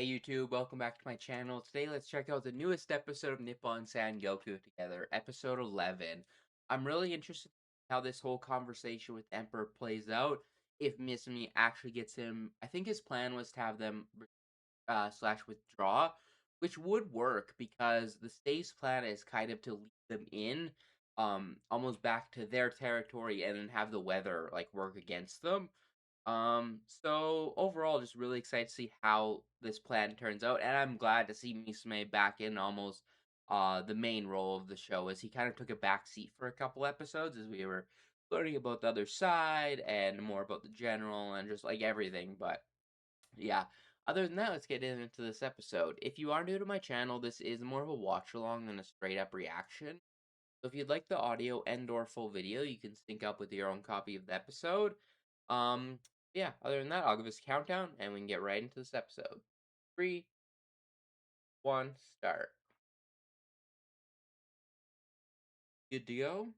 Hey YouTube, welcome back to my channel. Today let's check out the newest episode of Nippon Sangoku together, episode 11. I'm really interested in how this whole conversation with Emperor plays out. If Misumi actually gets him, I think his plan was to have them slash withdraw, which would work because the state's plan is kind of to lead them in, almost back to their territory and then have the weather like work against them. So overall, just really excited to see how this plan turns out, and I'm glad to see Misume back in almost the main role of the show, as he kind of took a back seat for a couple episodes as we were learning about the other side and more about the general and just like everything. But yeah, other than that, let's get into this episode. If you are new to my channel, this is more of a watch along than a straight up reaction. So if you'd like the audio and/or full video, you can sync up with your own copy of the episode. Um, yeah, other than that, I'll give us a countdown and we can get right into this episode. Three, one, start. Good to go?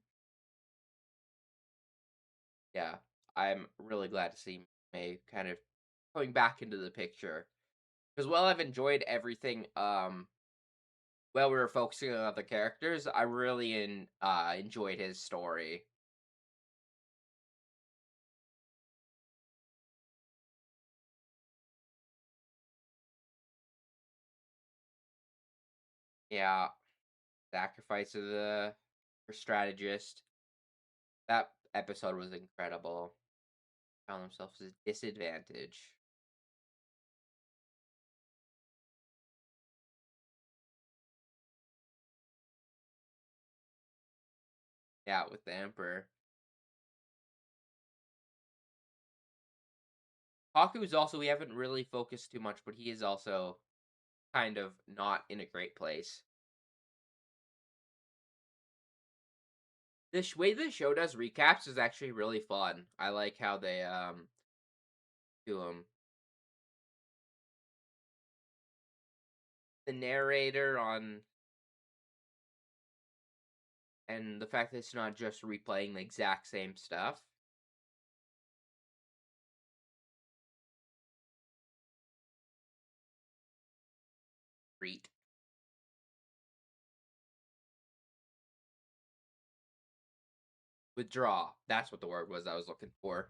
Yeah, I'm really glad to see May kind of coming back into the picture. Because while I've enjoyed everything, while we were focusing on other characters, I really enjoyed his story. Yeah, sacrifice of the for strategist. That episode was incredible. Found themselves at a disadvantage. Yeah, with the Emperor. Haku's also, we haven't really focused too much, but he is also kind of not in a great place. The way the show does recaps is actually really fun. I like how they do them. The narrator on and the fact that it's not just replaying the exact same stuff. Great. Withdraw. That's what the word was I was looking for.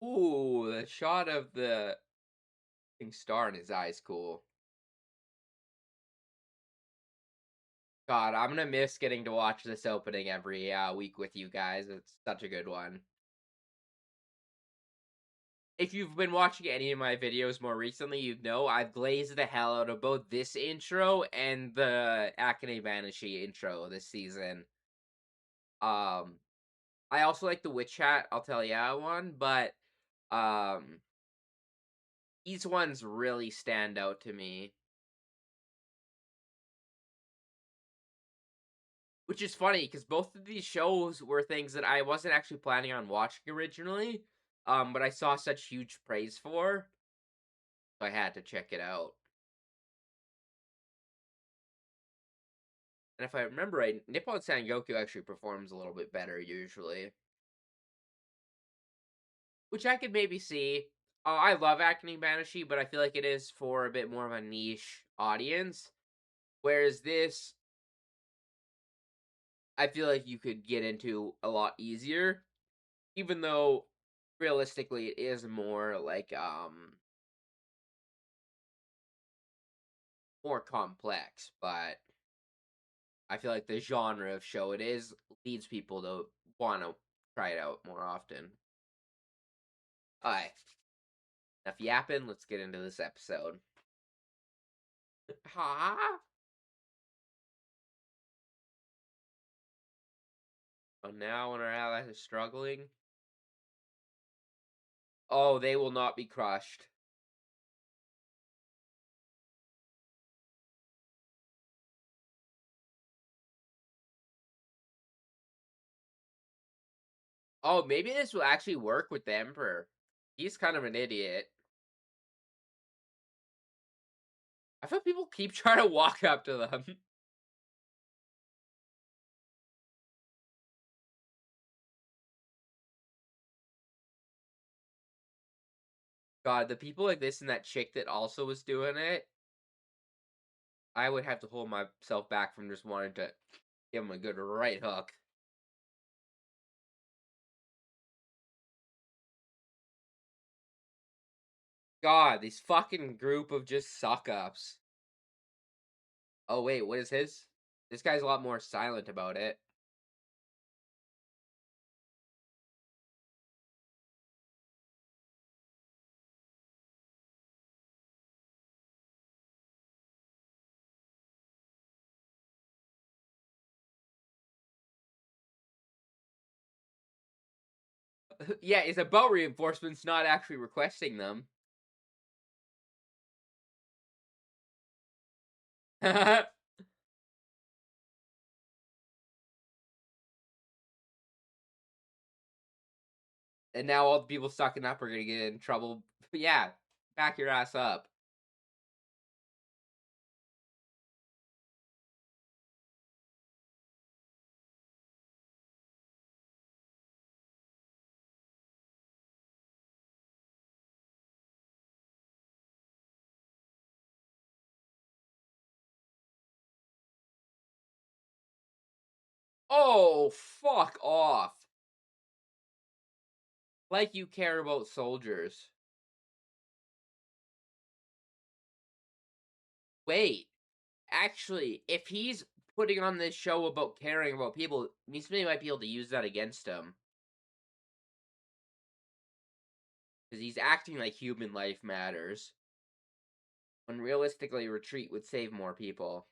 Ooh, the shot of the star in his eyes, cool. God, I'm gonna miss getting to watch this opening every week with you guys. It's such a good one. If you've been watching any of my videos more recently, you know I've glazed the hell out of both this intro and the Akane Banishi intro this season. Um, I also like the Witch Hat, I'll tell ya one, but um, these ones really stand out to me. Which is funny because both of these shows were things that I wasn't actually planning on watching originally, but I saw such huge praise for, so I had to check it out. And if I remember right, Nippon Sangoku actually performs a little bit better usually, which I could maybe see. I love acting Banishi, but I feel like it is for a bit more of a niche audience. Whereas this, I feel like you could get into a lot easier, even though realistically it is more like more complex, but I feel like the genre of show it is leads people to want to try it out more often. Alright, enough yapping, let's get into this episode. Ha! So now when our allies are struggling, oh, they will not be crushed. Oh, maybe this will actually work with the Emperor. He's kind of an idiot. I feel people keep trying to walk up to them. God, the people like this and that chick that also was doing it, I would have to hold myself back from just wanting to give him a good right hook. God, these fucking group of just suck-ups. Oh, wait, what is his? This guy's a lot more silent about it. Yeah, it's about reinforcements, not actually requesting them. And now all the people sucking up are gonna get in trouble. Yeah, back your ass up. Oh, fuck off. Like you care about soldiers. Wait, actually, if he's putting on this show about caring about people, Misumi might be able to use that against him. Because he's acting like human life matters. When realistically, retreat would save more people.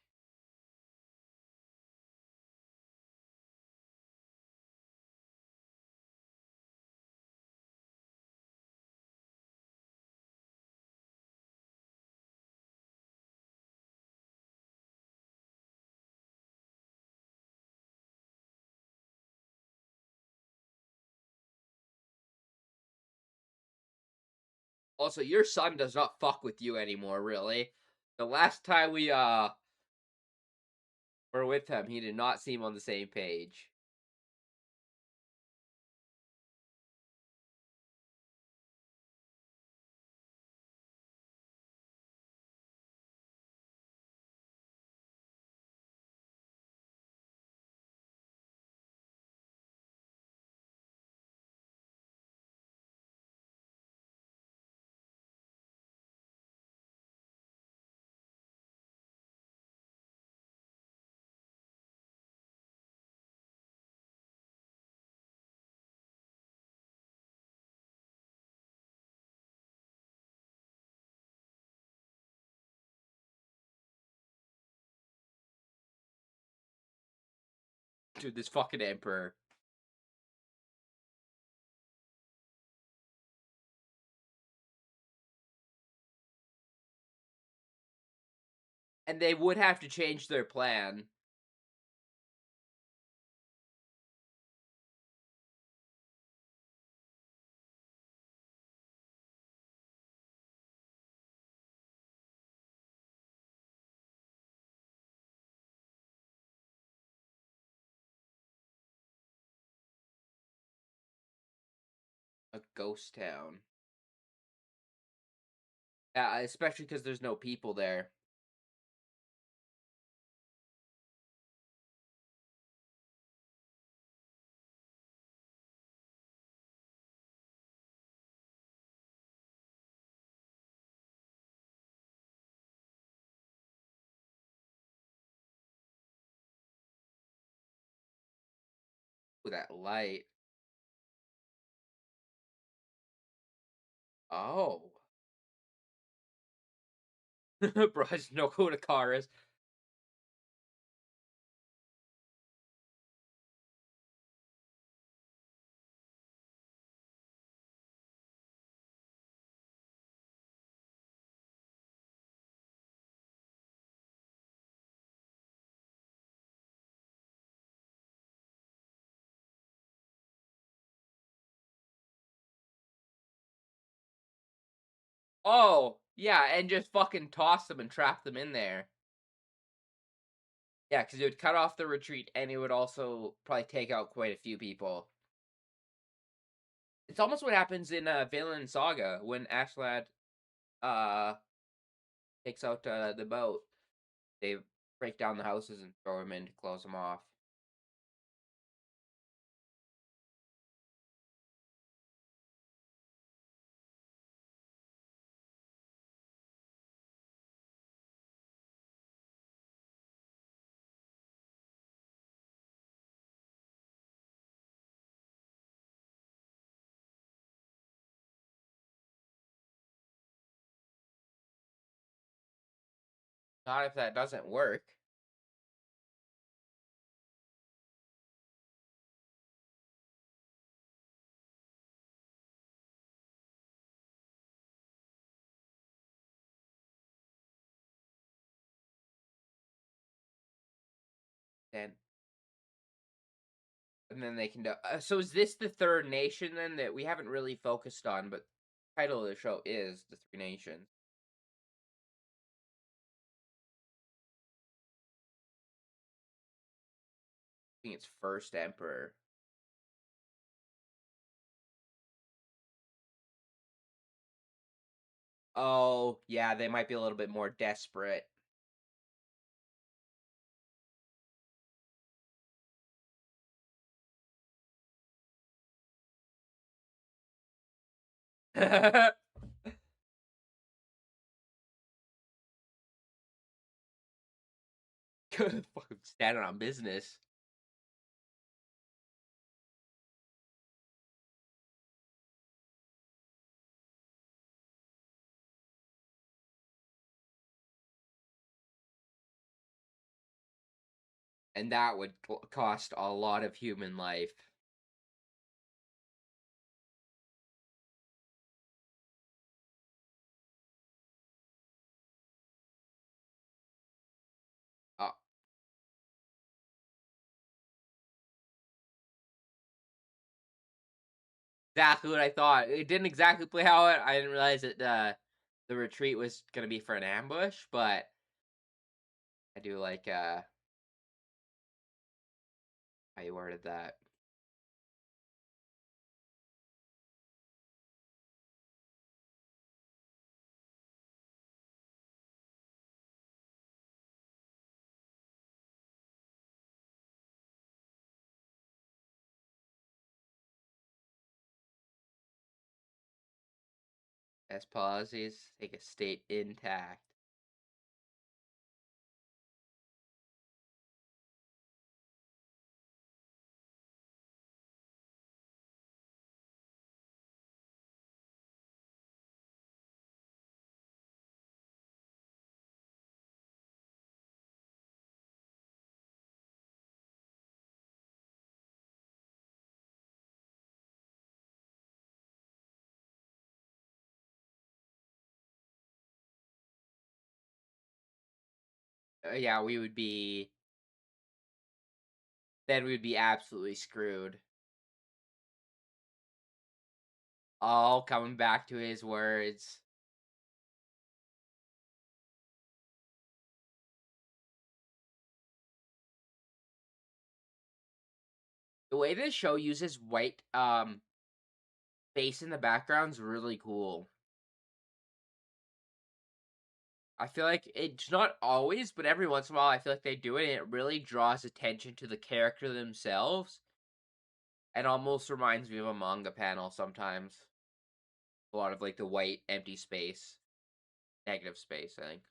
Also, your son does not fuck with you anymore, really. The last time we, were with him, he did not seem on the same page. Dude, this fucking emperor. And they would have to change their plan. A ghost town. Yeah, especially because there's no people there. With that light. Oh. Bro, I just know who the car is. Oh, yeah, and just fucking toss them and trap them in there. Yeah, because it would cut off the retreat, and it would also probably take out quite a few people. It's almost what happens in Vinland Saga when Askeladd uh takes out the boat. They break down the houses and throw him in to close them off. Not if that doesn't work. Then and then they can do. So is this the third nation then that we haven't really focused on? But the title of the show is the Three Nations. I think it's First Emperor. Oh yeah, they might be a little bit more desperate. Fucking standing on business. And that would cost a lot of human life. Uh, exactly what I thought. It didn't exactly play out. I didn't realize that the retreat was gonna be for an ambush, but I do like how you worded that. As policies take a state intact. Yeah, we would be then we'd be absolutely screwed. All coming back to his words. The way this show uses white face in the background is really cool. I feel like it's not always, but every once in a while I feel like they do it and it really draws attention to the character themselves. And almost reminds me of a manga panel sometimes. A lot of like the white empty space, negative space, I think.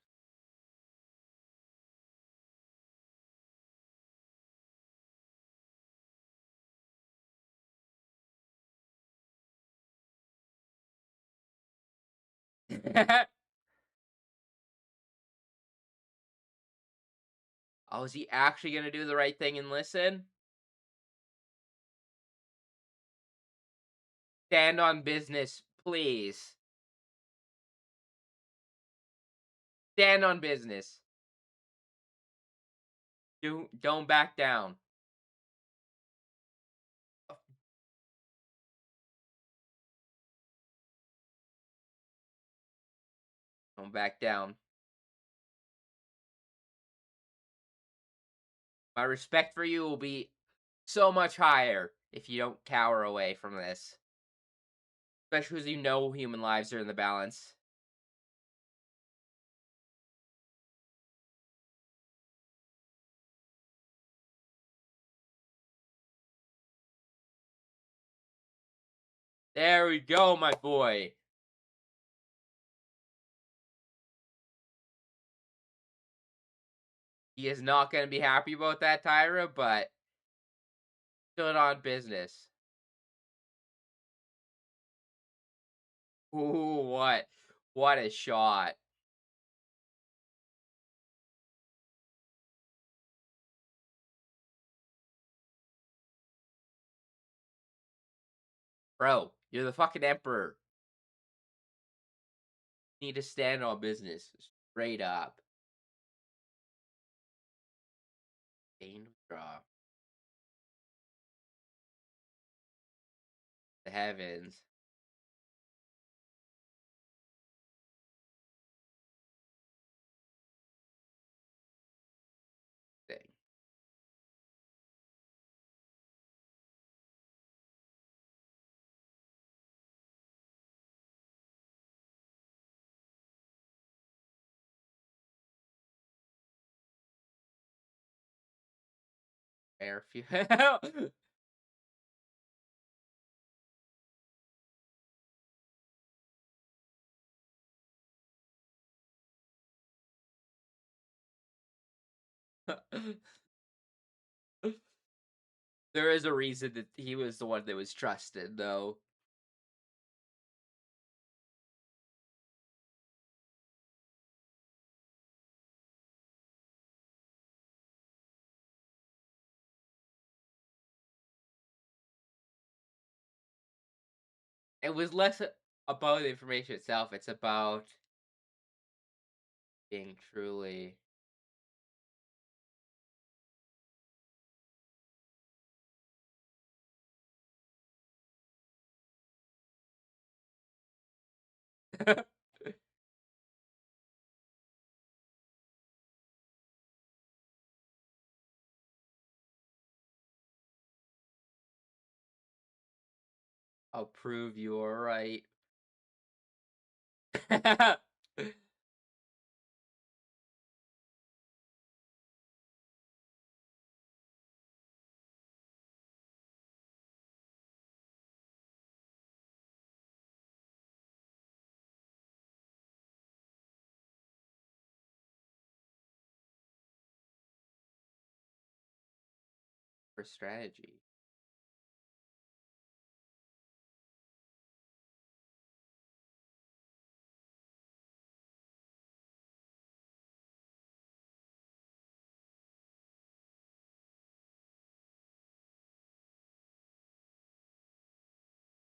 Oh, is he actually gonna do the right thing and listen? Stand on business, please. Stand on business. Don't back down. Don't back down. My respect for you will be so much higher if you don't cower away from this. Especially because you know human lives are in the balance. There we go, my boy. He is not going to be happy about that, Tyra, but stood on business. Ooh, what? What a shot. Bro, you're the fucking emperor. You need to stand on business. Straight up. Dane draw. The heavens. Thing. Air fuel. There is a reason that he was the one that was trusted, though. It was less about the information itself. It's about being truly. I'll prove you're right. For strategy.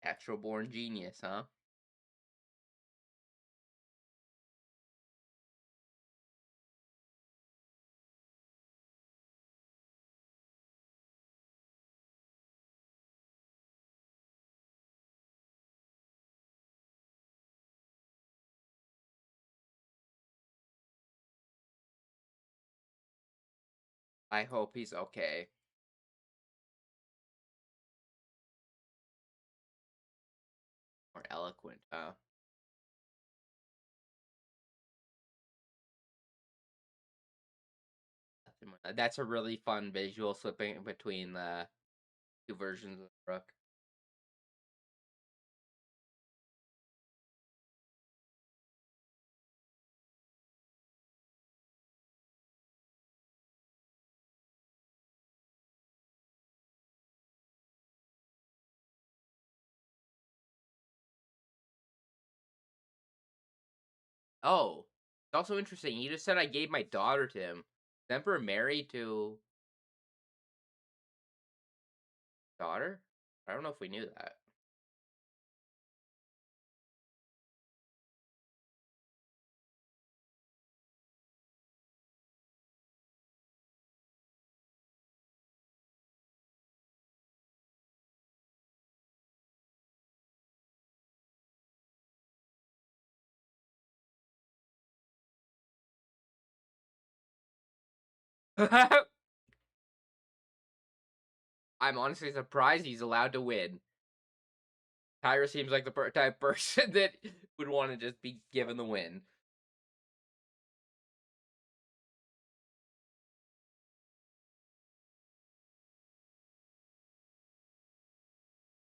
Natural born genius, huh? I hope he's okay. More eloquent, huh? That's a really fun visual flipping between the two versions of the rook. Oh, it's also interesting. He just said I gave my daughter to him. Is Emperor married to daughter? I don't know if we knew that. I'm honestly surprised he's allowed to win. Tyra seems like the type of person that would want to just be given the win.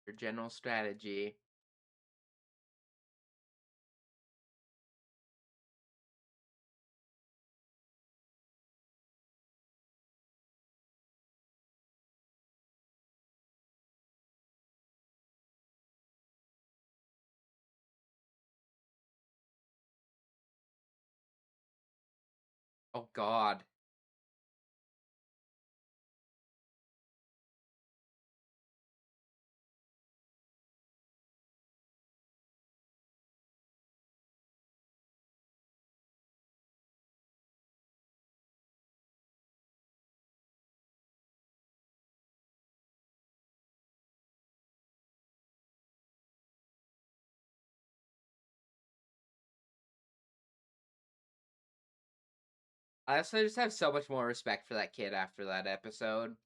Your general strategy. Oh God. I also just have so much more respect for that kid after that episode.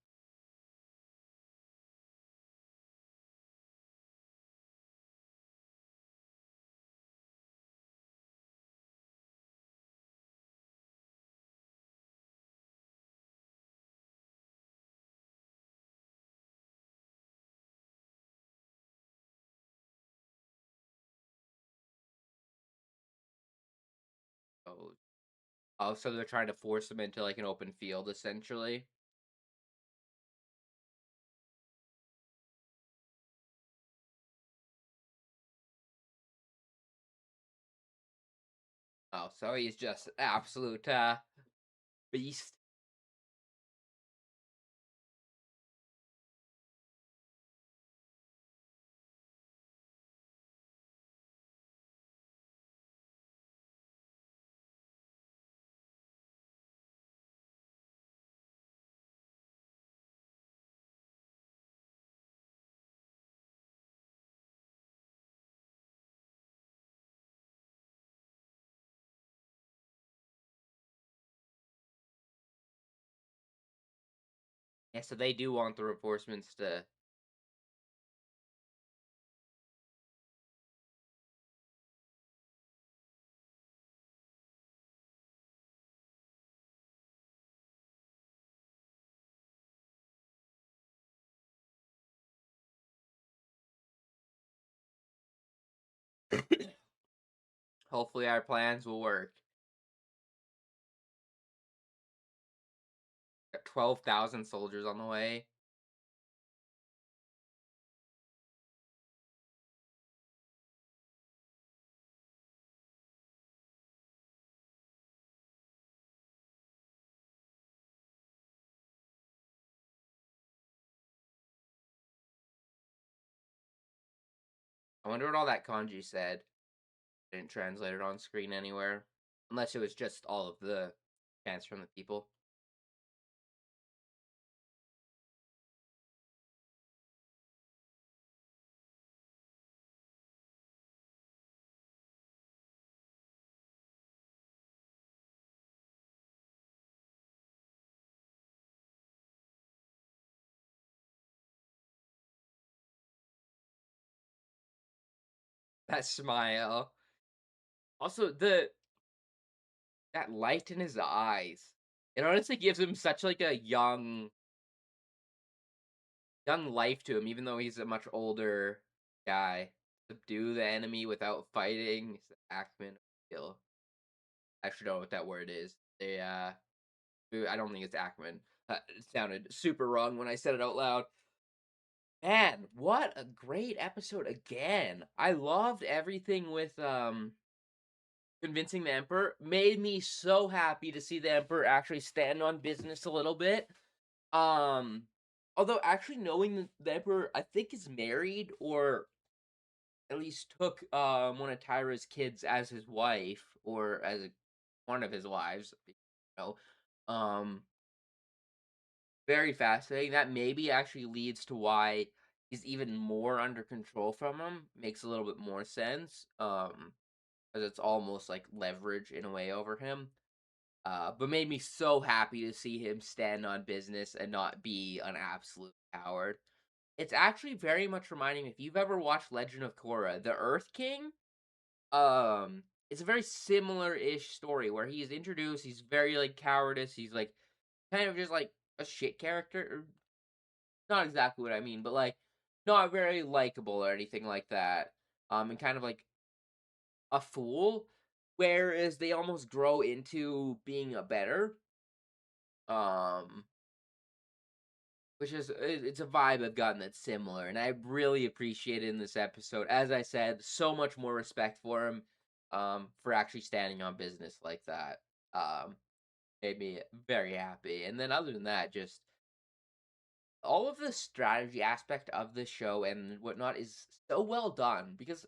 Oh, oh, so they're trying to force him into like an open field, essentially. Oh, so he's just absolute beast. Yeah, so they do want the reinforcements to. Hopefully, our plans will work. Got 12,000 soldiers on the way. I wonder what all that kanji said. Didn't translate it on screen anywhere. Unless it was just all of the chants from the people. That smile. Also, the that light in his eyes. It honestly gives him such like a young life to him, even though he's a much older guy. Subdue the enemy without fighting. Ackman kill. I actually don't know what that word is. They I don't think it's Ackman. It sounded super wrong when I said it out loud. Man, what a great episode again. I loved everything with convincing the Emperor. Made me so happy to see the Emperor actually stand on business a little bit. Um Although actually knowing the Emperor I think is married or at least took one of Tyra's kids as his wife or as one of his wives, you know. Um Very fascinating. That maybe actually leads to why he's even more under control from him. Makes a little bit more sense. Because it's almost like leverage in a way over him. But made me so happy to see him stand on business and not be an absolute coward. It's actually very much reminding me, if you've ever watched Legend of Korra, the Earth King, um, it's a very similar-ish story where he's introduced, he's very, like, cowardice, he's, like, kind of just, like, a shit character, not exactly what I mean, but, like, not very likable or anything like that, and kind of, like, a fool, whereas they almost grow into being a better, um, which is it's a vibe I've gotten that's similar, and I really appreciate it in this episode. As I said, so much more respect for him, for actually standing on business like that. Um, Made me very happy. And then other than that, just all of the strategy aspect of the show and whatnot is so well done because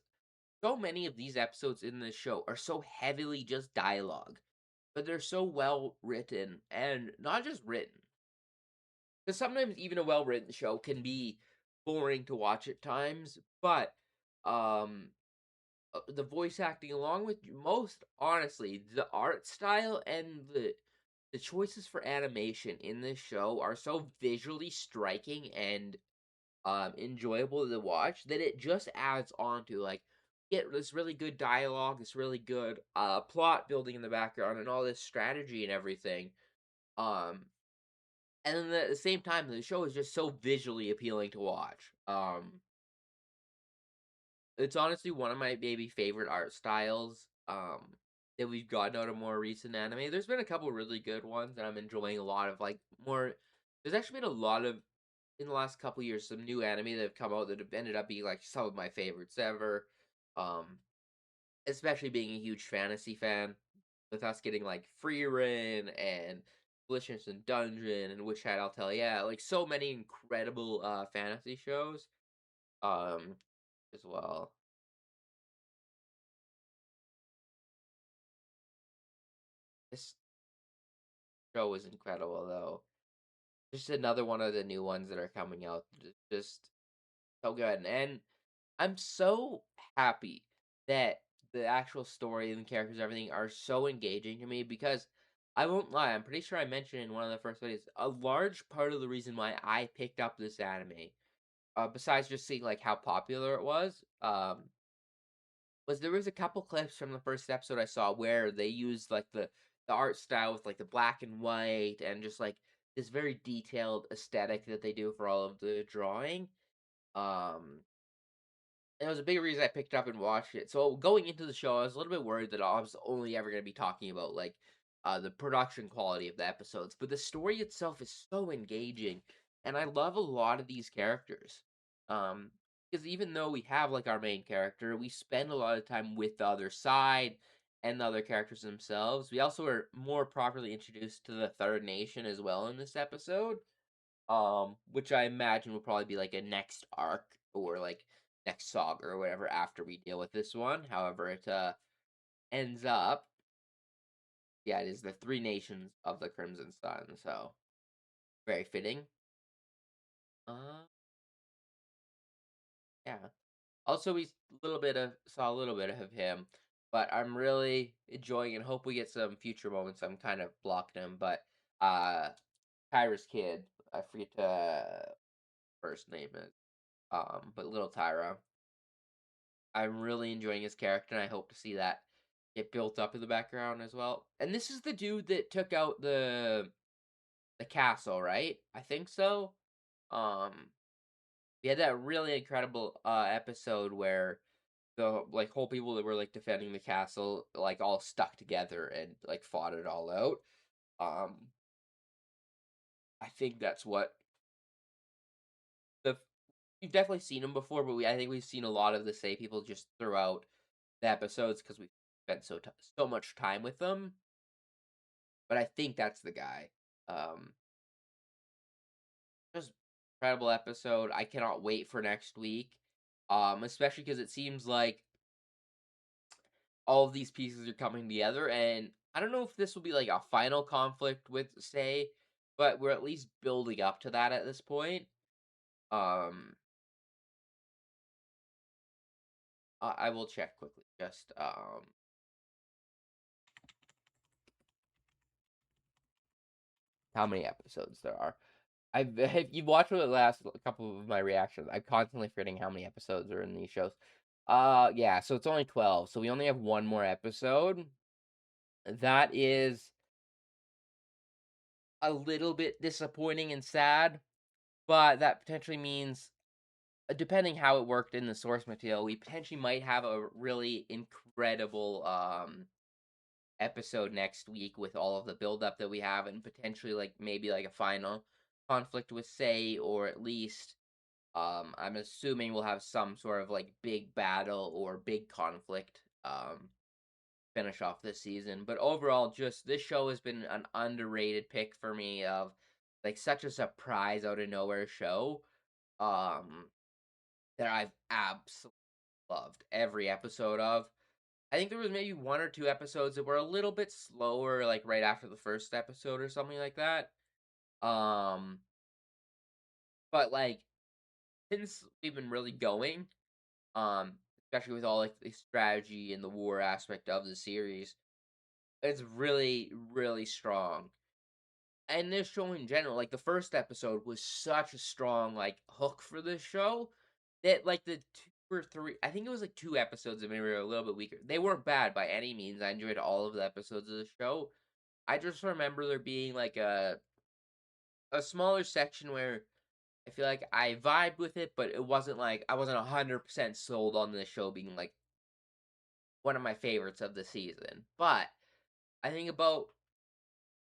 so many of these episodes in this show are so heavily just dialogue, but they're so well written and not just written. Because sometimes even a well written show can be boring to watch at times, but um, the voice acting, along with most honestly, the art style and the choices for animation in this show are so visually striking and enjoyable to watch that it just adds on to like get this really good dialogue, this really good plot building in the background, and all this strategy and everything. Um, and then at the same time, the show is just so visually appealing to watch. It's honestly one of my maybe favorite art styles that we've gotten out of more recent anime. There's been a couple really good ones that I'm enjoying a lot of. Like more, there's actually been a lot of in the last couple years some new anime that have come out that have ended up being like some of my favorites ever. Um, Especially being a huge fantasy fan, with us getting like Freerin and Delicious and Dungeon and Witch Hat, I'll tell yeah, like so many incredible fantasy shows um as well. This show is incredible though. Just another one of the new ones that are coming out. Just so good. And I'm so happy that the actual story and the characters and everything are so engaging to me because I won't lie, I'm pretty sure I mentioned in one of the first videos, a large part of the reason why I picked up this anime, besides just seeing like how popular it was there was a couple clips from the first episode I saw where they used like the art style with like the black and white and just like this very detailed aesthetic that they do for all of the drawing. Um, and it was a big reason I picked it up and watched it. So going into the show, I was a little bit worried that I was only ever going to be talking about like the production quality of the episodes, but the story itself is so engaging, and I love a lot of these characters. Um, because even though we have like our main character, we spend a lot of time with the other side and the other characters themselves. We also are more properly introduced to the third nation as well in this episode, which I imagine will probably be like a next arc or like next saga or whatever after we deal with this one. However, it ends up, yeah, it is the three nations of the Crimson Sun, so very fitting. Uh, yeah. Also, we saw a little bit of him, but I'm really enjoying and hope we get some future moments. I'm kind of blocking him, but uh, Tyra's kid, I forget first name is, but little Tyra. I'm really enjoying his character, and I hope to see that get built up in the background as well. And this is the dude that took out the castle, right? I think so. Um, we had that really incredible episode where the like whole people that were like defending the castle like all stuck together and like fought it all out. Um, I think that's what the we've definitely seen him before, but I think we've seen a lot of the same people just throughout the episodes because we've spent so much time with them. But I think that's the guy. Um, just incredible episode. I cannot wait for next week. Especially because it seems like all of these pieces are coming together, and I don't know if this will be like a final conflict with Say, but we're at least building up to that at this point. Um, I will check quickly. Just how many episodes there are. if you watch the last couple of my reactions, I'm constantly forgetting how many episodes are in these shows. Yeah, so it's only 12, so we only have one more episode. That is a little bit disappointing and sad, but that potentially means, depending how it worked in the source material, we potentially might have a really incredible episode next week with all of the buildup that we have, and potentially like maybe like a final conflict with Say, or at least I'm assuming we'll have some sort of like big battle or big conflict finish off this season. But overall, just this show has been an underrated pick for me, of like such a surprise out of nowhere show um that I've absolutely loved every episode of. I think there was maybe one or two episodes that were a little bit slower, like right after the first episode or something like that. Um, but like since we've been really going, um, especially with all like the strategy and the war aspect of the series, it's really, really strong. And this show in general, like the first episode was such a strong like hook for this show, that like the two or three, I think it was like two episodes that maybe were a little bit weaker. They weren't bad by any means. I enjoyed all of the episodes of the show. I just remember there being like a smaller section where I feel like I vibed with it, but it wasn't like I wasn't 100% sold on the show being like one of my favorites of the season. But I think about,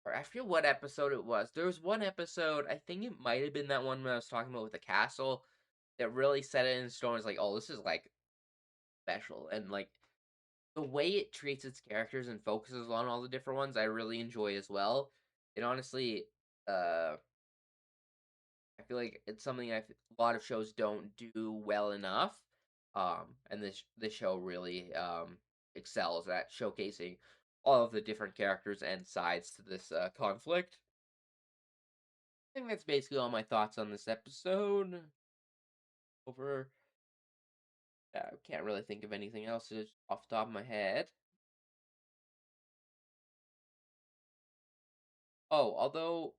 or I forget what episode it was. There was one episode, I think it might have been that one when I was talking about with the castle, that really set it in stone. It's like, oh, this is like special, and like the way it treats its characters and focuses on all the different ones, I really enjoy as well. And honestly, uh, I feel like it's something a lot of shows don't do well enough. And this show really excels at showcasing all of the different characters and sides to this conflict. I think that's basically all my thoughts on this episode. Over, I can't really think of anything else just off the top of my head. Oh, although,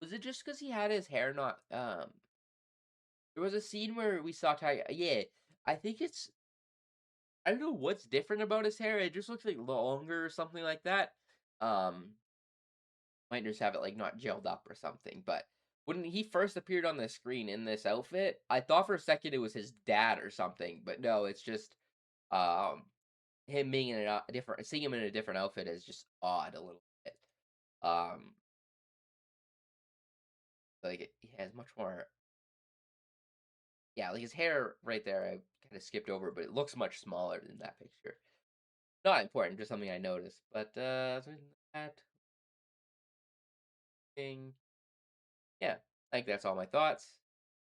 was it just because he had his hair not there was a scene where we saw Ty, yeah, I think it's, I don't know what's different about his hair. It just looks like longer or something like that. Um, might just have it like not gelled up or something. But when he first appeared on the screen in this outfit, I thought for a second it was his dad or something. But no, it's just um him being in a different, seeing him in a different outfit is just odd a little bit. Um, like he has much more. Yeah, like his hair right there, I kind of skipped over, but it looks much smaller than that picture. Not important, just something I noticed. But other than that thing, yeah, I think that's all my thoughts.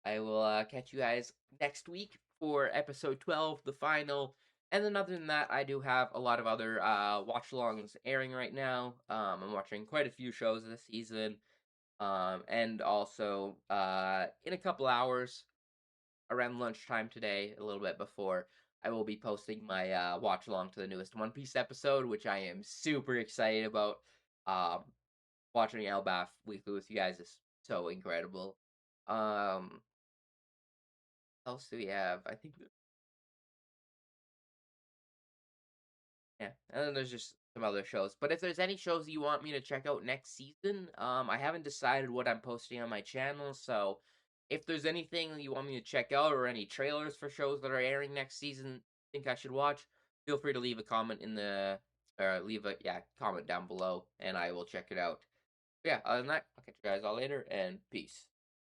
I will catch you guys next week for episode 12, the final. And then other than that, I do have a lot of other watch-alongs airing right now. I'm watching quite a few shows this season. And also in a couple hours, around lunchtime today, a little bit before, I will be posting my watch along to the newest One Piece episode, which I am super excited about. Um, Watching Elbaf weekly with you guys is so incredible. Um, what else do we have? I think, yeah, and then there's just some other shows. But if there's any shows you want me to check out next season, I haven't decided what I'm posting on my channel, so if there's anything you want me to check out or any trailers for shows that are airing next season think I should watch, feel free to leave a comment in the, or leave a, yeah, comment down below and I will check it out. But yeah, other than that, I'll catch you guys all later and peace.